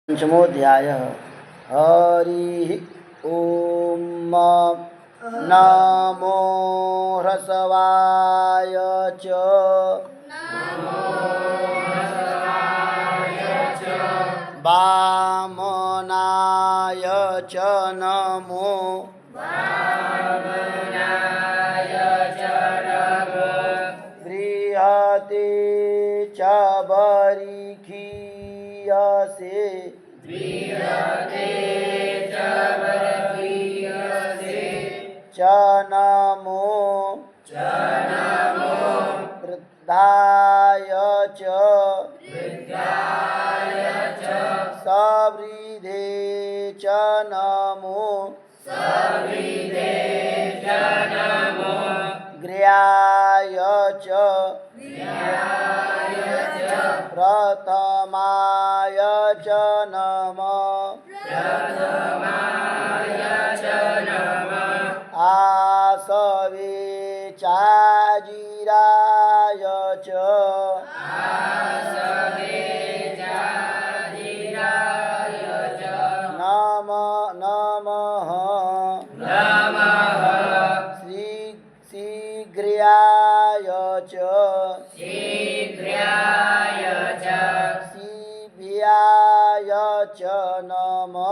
पंचमोऽध्यायः। हरिः ॐ। नमो ह्रस्वाय च वामनाय च नमो बृहते च बर्हिषे च नमो वृद्धाय च सवृद्धे च नमो गृहाय च प्रथमाय च नमः आसवे चाजिराय च नमः शीघ्राय च शिव्याय च नमः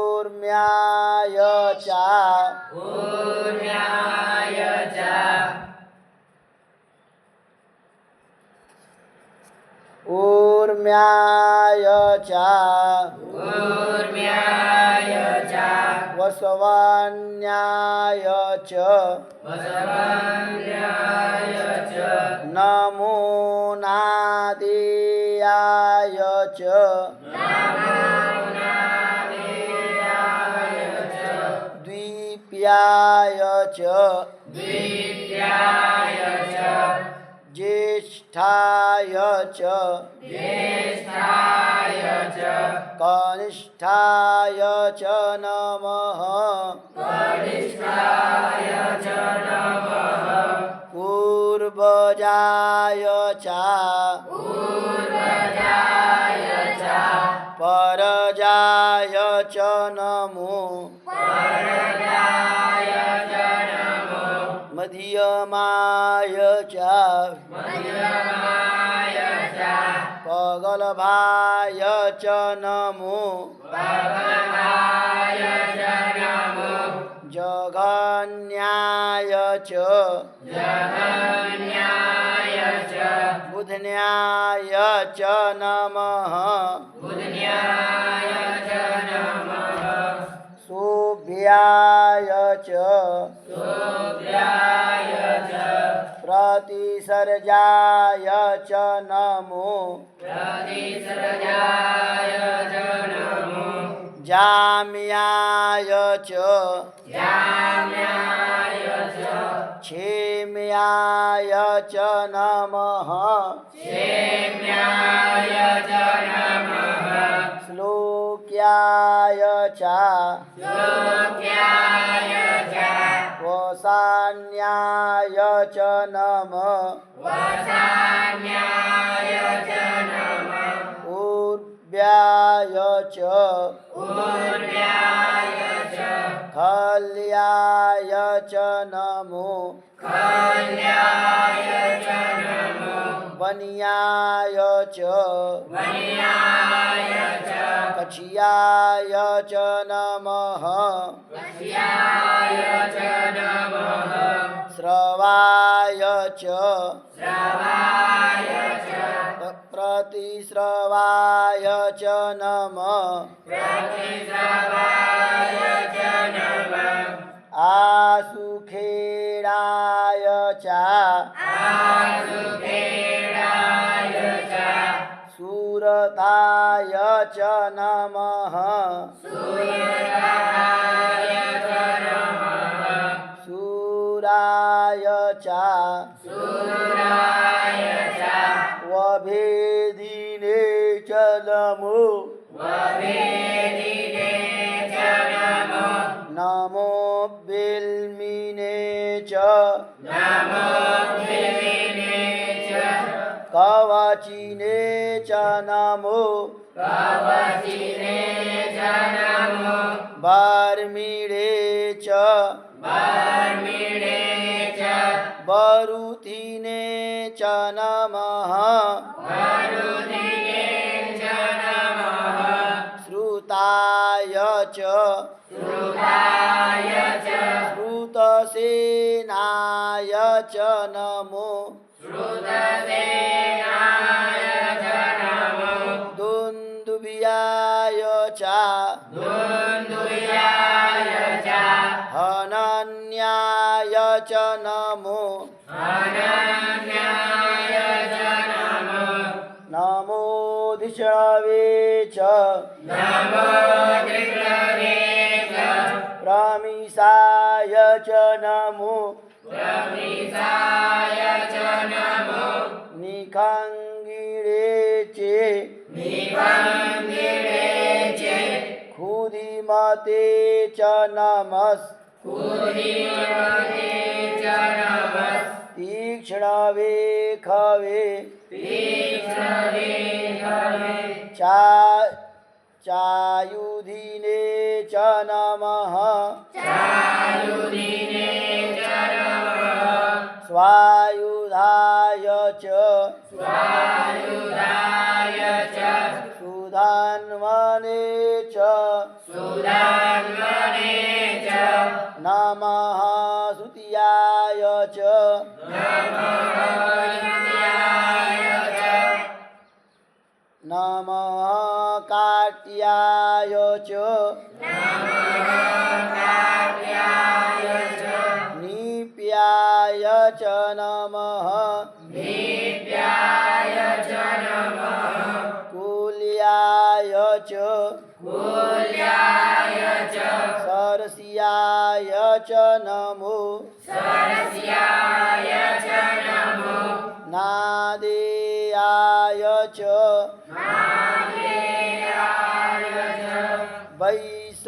ऊर्म्याय च ऊर्म्याय च वसवान्याय च नमो नादेयाय च द्वितीयाय च ज्येष्ठाय च कनिष्ठाय च नमः पूर्वजाय च परजाय च नमो मध्यमाय च पगलभाय च नमो जघन्याय च बुधन्याय च नमः शुभ्याय च प्रतिसर्जाय च नमो जाम्याय च क्षेम्याय च नमः श्लोक्याय च वसान्याय च नमः ऊर्व्याय च खल्याय च नमो वन्याय च कक्ष्याय च नमः श्रवाय च प्रतिश्रवाय च नमः आसुखेडाय च सुरथाय च नमः सुराय च वभेदिने च नमो नमो बिल्मिने च कवचिने च नमो बर्मिणे च बरुथिने च नमः श्रुताय च श्रुतसेनाय च नमो दुन्दुभियाय च हनन्याय च नमो नमो धिषवे च प्रमिषाय च नमो निखङ्गिरे चे क्षुधिमते च नमस् तीक्ष्णवे खवे चायुधिने च नमः स्वायुधाय च सुधान्वने च नमः सुतियाय च नमः काट्याय च नीप्याय च नमः कुल्याय च सरस्याय च नमो नादेयाय च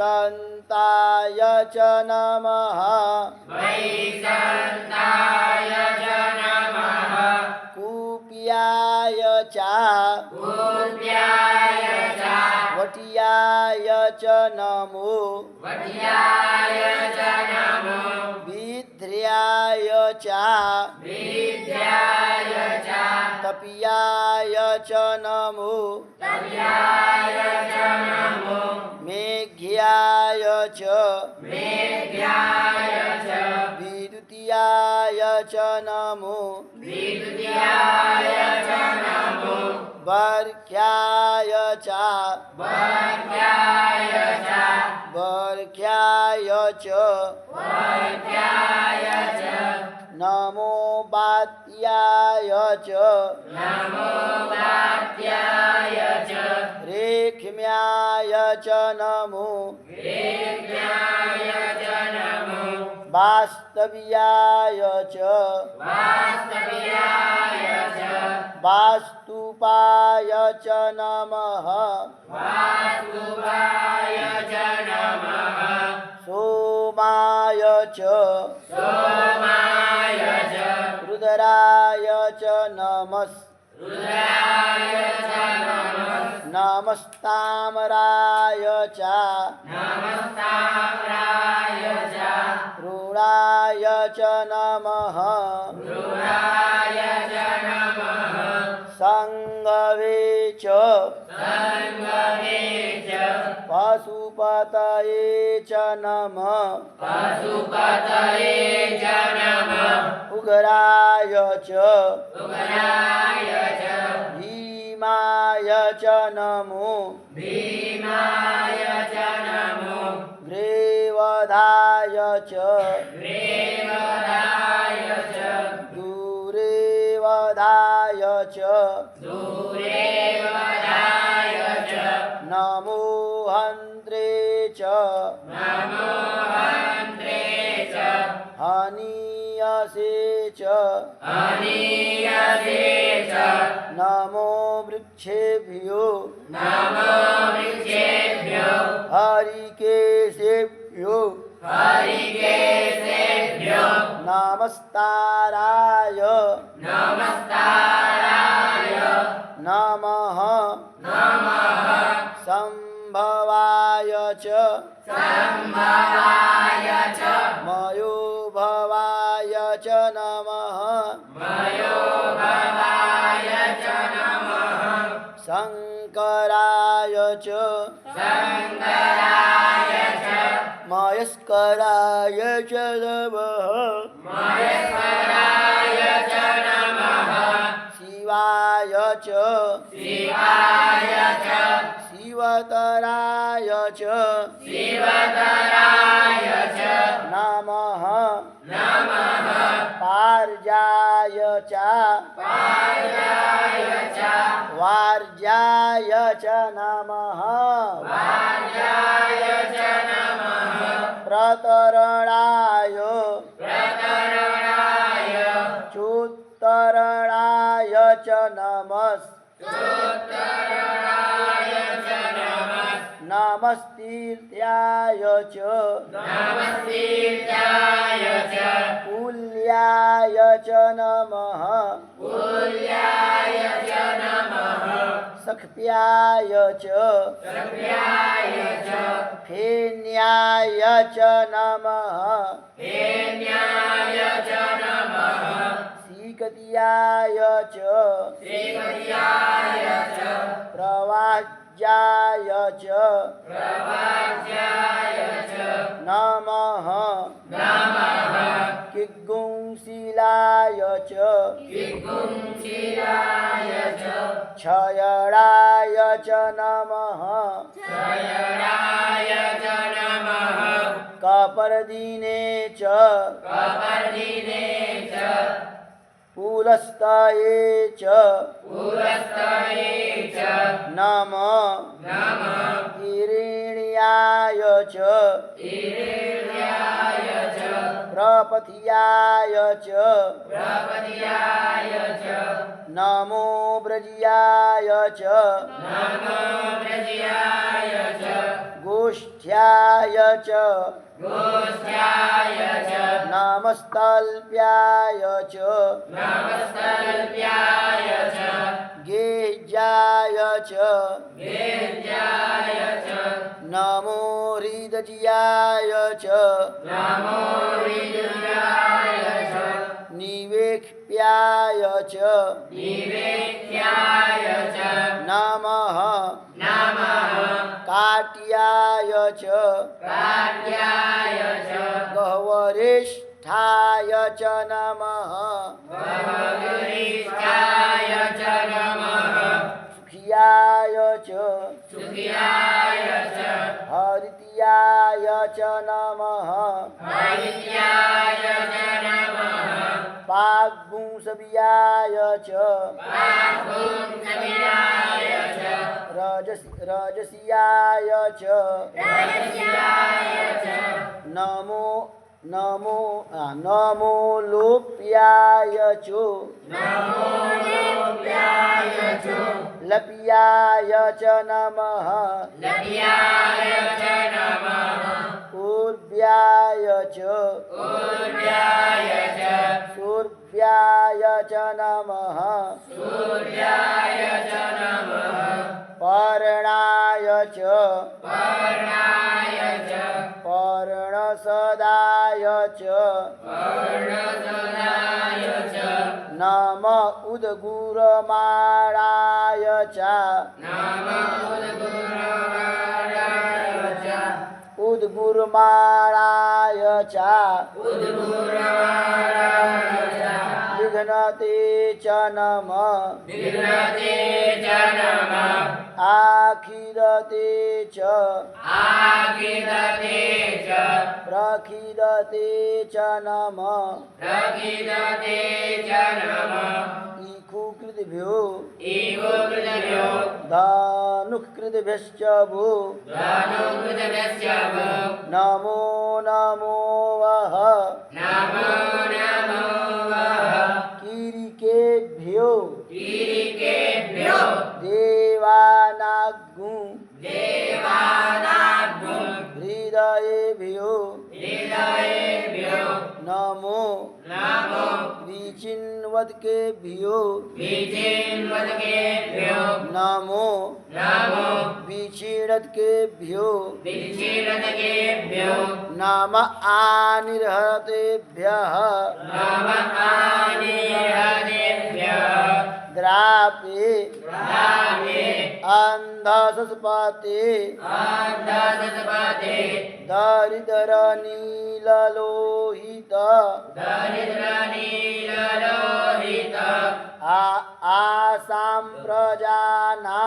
वैसन्ताय च नमः कूप्याय च वटियाय च नमो विद्र्याय च तपियाय च नमो मेघ्याय च विद्युतीयाय च नमो वर्ख्याय च वर्ख्याय च नमो वात्याय च रेख्म्याय च नमो वास्तव्याय च वास्तुपाय च नमः सोमाय च रुद्राय च नमस् नमस्ताम्राय च रुणाय च नमः संगवे च पशुपतये च नमः उग्राय च भीमाय च नमो ग्रीवधाय च दूरेवधाय च नमो हन्त्रे च हनीयसे च नमो वृक्षेभ्यो हरिकेशेभ्यो हरिकेशेभ्यो नमस्ताराय नमः संभवाय च मयोभवाय च नमः शङ्कराय च मयस्कराय च नमः शिवाय च शिवतराय च नमः पार्जाय च वार्जाय च नमः प्रतरणाय चोत्तरणाय च नमस्तीर्थ्याय च कुल्याय च नमः सख्याय च फेन्याय च नमः श्रीकटियाय च प्रवाज्याय च नमः किग्गुंशिलाय च क्षयणाय च नमः कपर्दिने च पुलस्तये च नमः हिरण्याय च प्रपथियाय च नमो ब्रजियाय च गोष्ठ्याय च नमस्तल्प्याय च गेह्याय च नमो हृदयाय च निवेक्ष्याय च नमः काट्याय च गह्वरेष्ठाय च नमः सुखियाय च हरित्याय च नमः पाग्गुंसवियाय च रजसियाय च नमो लोप्याय च लप्याय च नमः ऊर्व्याय च सूर्व्याय च नमः पर्णाय च पर्णसदाय च नम उद्गुरमाणाय च उद्गुरमाणाय च विघ्नते च नमः आखिदते च प्रखिदते च नमः इकुकृतिभ्यो धनुकृतिभ्यश्च वो नमो नमो वः किरीकेभ्यो देवानागुं हृदयेभ्यो विचिन्वदकेभ्यो नमो विचिरदकेभ्यो नम आनिर्हतेभ्यः द्रापे अंधसस्पते दरिद्रनीललोहित आसां प्रजाना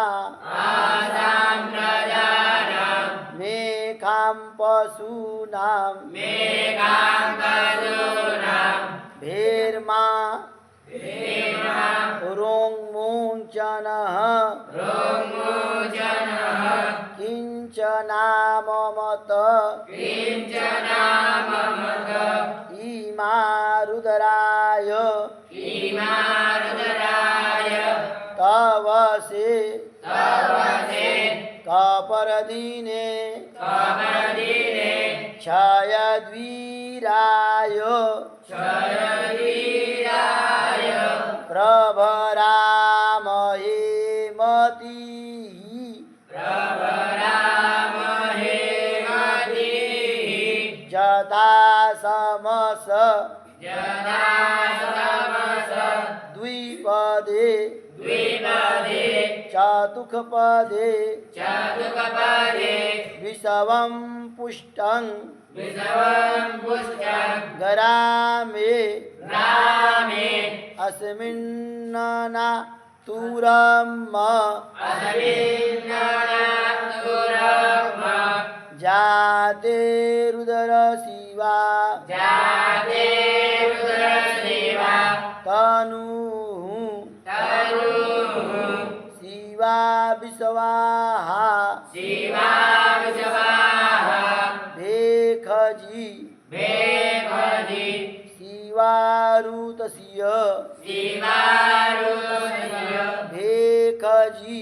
मेघां पशूनां भेर्मा रोङ्मुञ्चनः किञ्चनाममत इमा रुद्राय तव से कपरदीने क्षयद्वीराय प्रभरामहे मतिः जता समस द्विपदे चतुष्पदे विषवं पुष्टं ग्रामे अस्मिन्नना तुरम जाते रुद्र शिवा तनु शिवा विश्वाहा भेखजी शिवारुतस्य भेखजी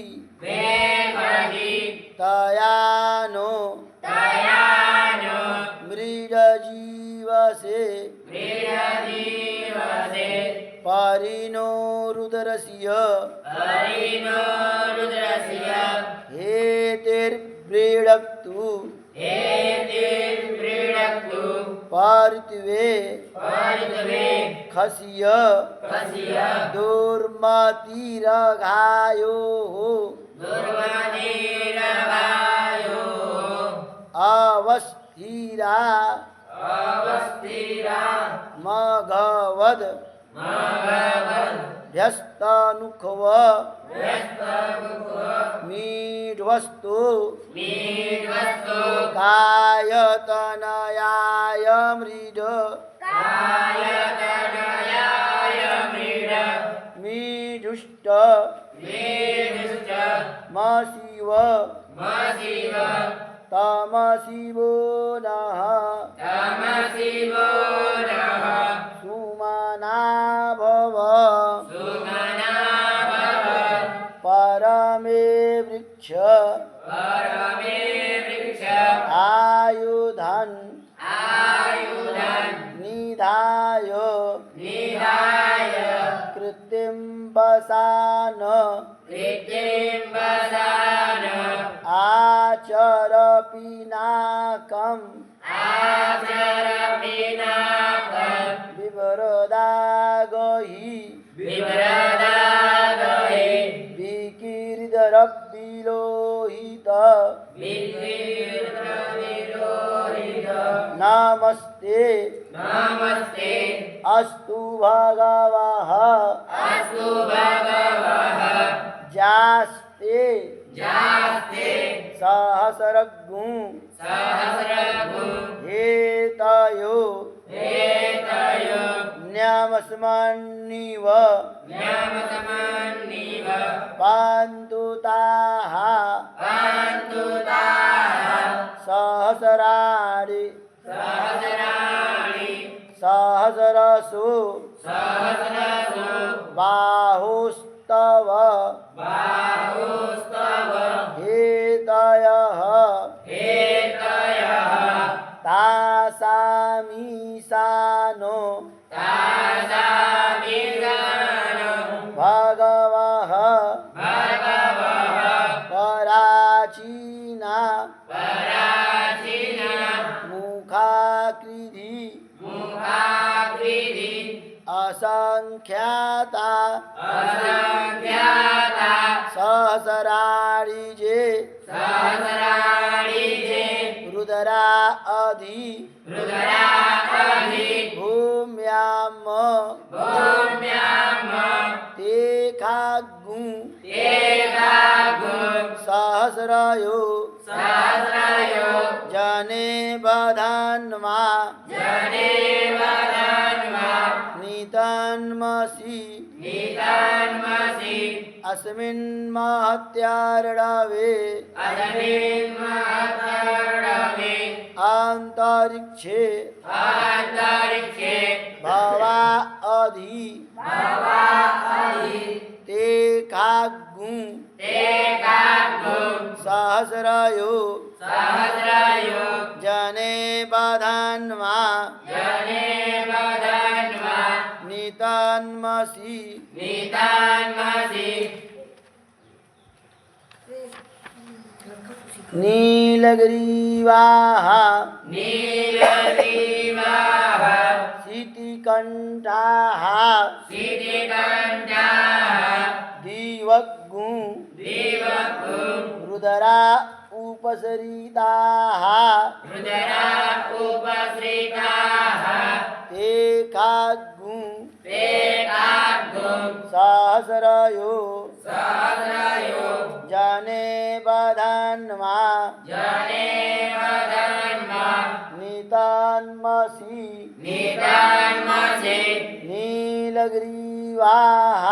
तयानो मृडजीवसे परिणो रुद्रस्य हेतिर्वृणक्तु पार्थिवे खस्य दुर्मतिरघायो अवस्थिरा मघवद व्यस्तनुखव मीढवस्तु कायतनयाय मृड मीढुष्ट मशिव तमशिवो नः सुमना भव परमे वृक्ष आयुधन निधाय कृत्तिं वसान आचर पिनाकम् विवरदागहि विकीर्दरब्बिलोहित नमस्ते अस्तु भगवः जास्ते सहस्रगु हेतयो न्यमस्मन्निव पान्तु ताः सहस्राणि सहस्रसु बाहुस्तव हेतयः तासामीशानो અસંખ્યાતા સહસ્રારી જે રુદરા અધિ ભૂમ્યામ તે ખાગુ સહસ્રયો જને બધાન્વા નિતન્મસી અસ્મિન મહત્યારણવે અંતરિક્ષે ભવા અધિ તે ખાગુ સહસ્રયો જને બધાન્વા નિતન્મસી નીલગ્રીવાહ શીતિકંઠાઃ દીવગ્ગુ રુદરા ઉપસરિતાઃ તે ખાગુ સહસ્રયો જને બધાન્વા નિતન્મસી નીલગ્રીવાહ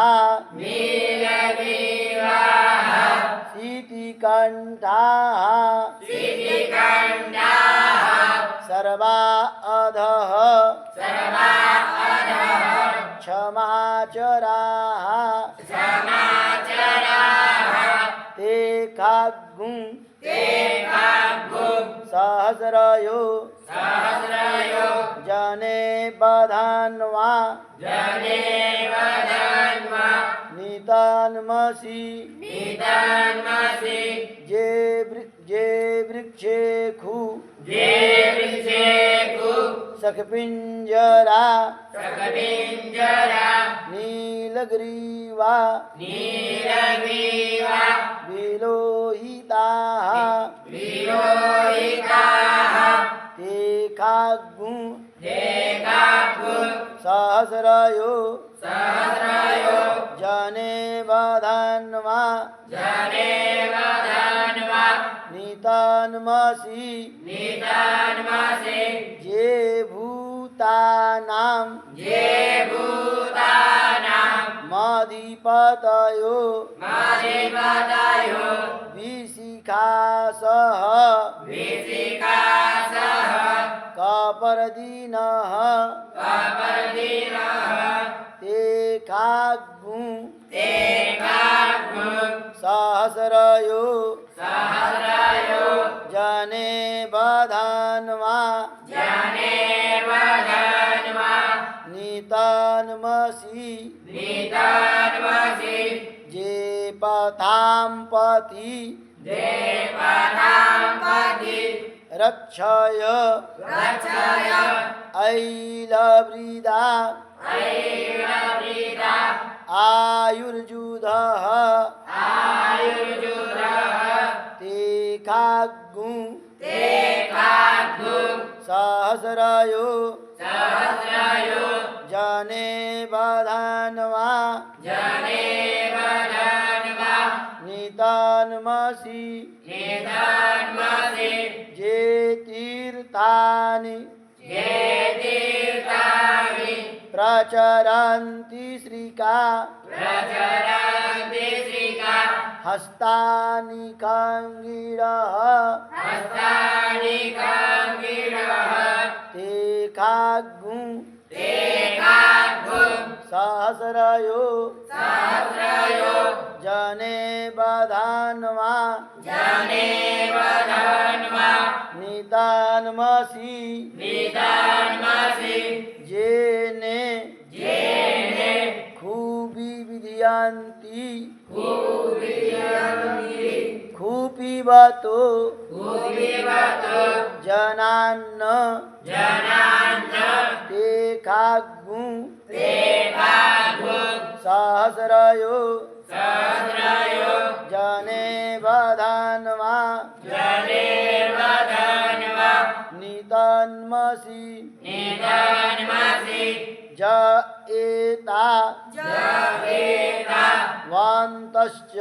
શીતિકંઠાઃ સર્વા અધઃ ક્ષમાચરાઃ તે ખાગુ સહસ્રયો જને બધાન્વા નિતન્મસી જે વૃક્ષે ખુ સખપિંજરા નીલગ્રીવા વિલોહિતાઃ તે ખાગુ સહસ્રયો જને બધાન્વા નિતન્મસી જે ભૂતાનામ મધિપતયો વિશિખાસઃ કપર્દિનઃ તે ખાગુ સહસ્રયો જને બધાન્વા નિતન્મસી જે પથામ્પતિ રક્ષય ઐલવ્રીદા આયુર્જુધઃ તે ખાગુ સહસ્રયો જને બધાન્વા નિતન્મસી જે તીર્થાની પ્રચરन्ति श्रीका हस्तानि काङ्गिरः ते खाग्गु सहस्रयो जने बधान्वा नितान्मसि जेने खूबी विधियन्ति खूपिबतो जनान्न ते खाग्गु સહસ્રયો જને વધાન્વા નિતન્મસી જ એતા વાંતશ્ચ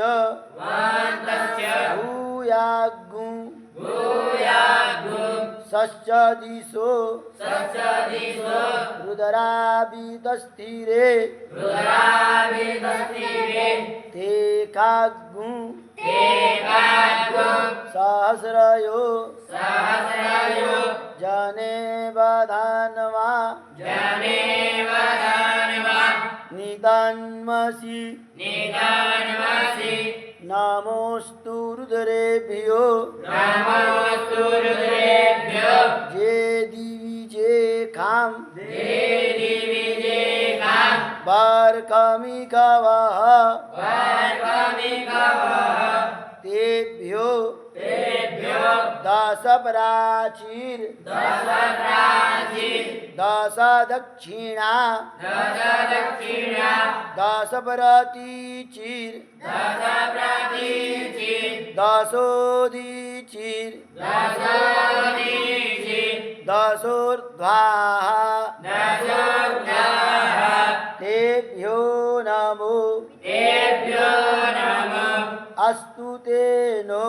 ભૂયાગું સશ્ચ દિશો રુદરાભિતસ્થિરે તે કાગું સહસ્રયો જને વધાન્વા નિદાન્મસી નમોસ્તુ રુદ્રેભ્યો જે દિવી જે ખામ બારકમી કવઃ તેભ્યો દસ પ્રાચીર દસ દક્ષિણા દસ પ્રતિચીર દસોદીચીર દસોર્ધ્વાઃ તેભ્યો નમો અસ્તુ તેનો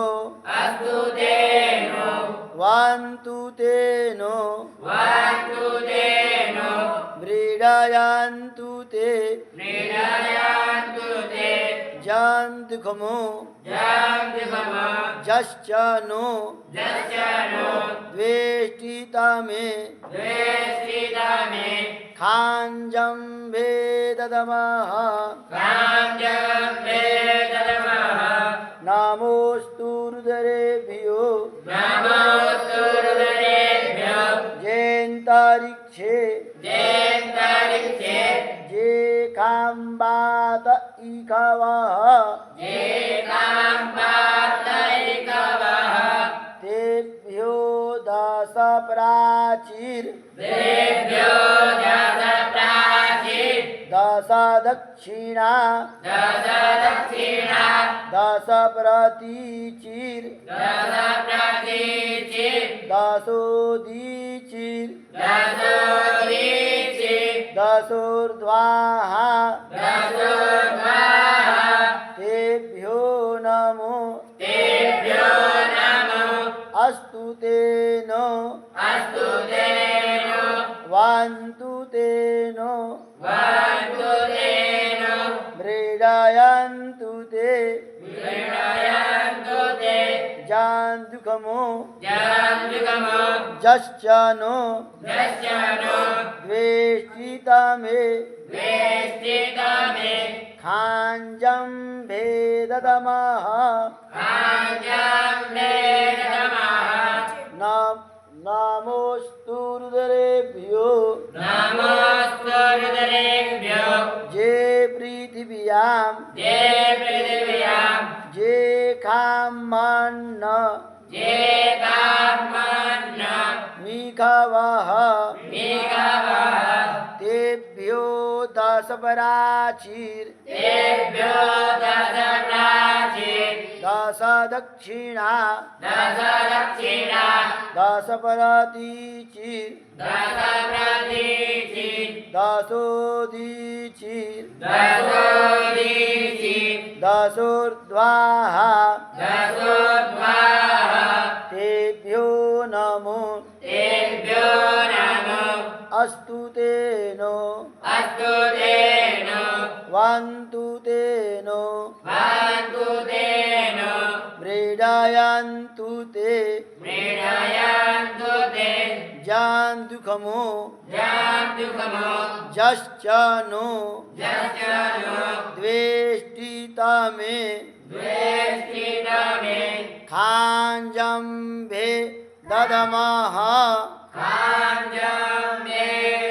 વાન્તુ તેનો વ્રીડયન્તુ તે જંતુખમો જશ્ચનો દ્વેષ્ટિતમે ખાંજં વેદદમઃ નમોસ્તુ રુદ્રેભ્યો જેન્તરિક્ષે જે કામ્બાત ઇકવઃ તેભ્યો દસ પ્રાચીર દસ દક્ષિણા દસ પ્રતિચીર દસોદીચીર દસોર્ધ્વાઃ તેભ્યો નમો અસ્તુ તેનો વાન્તુ તેનો વ્રીડયન્તુ તે જાંતુકમો જશ્ચનો દ્વેષ્ટિતમે ખાંજં ભેદદમઃ નમોસ્તુ રુદ્રેભ્યો જે પૃથિવ્યામ જે ખામન્ન મિખવઃ તેભ્યો દસ પ્રાચીર દસ દક્ષિણા દસ પ્રતિચીર દસોદીચીર દસોર્ધ્વાઃ તેભ્યો નમો અસ્તુ તેનો વાન્તુ તેનો વ્રીડયન્તુ તે જાંતુખમો જશ્ચનો દ્વેષ્ટિતમે ખાંજં ભેદદમઃ ખાંજં ભેદદમઃ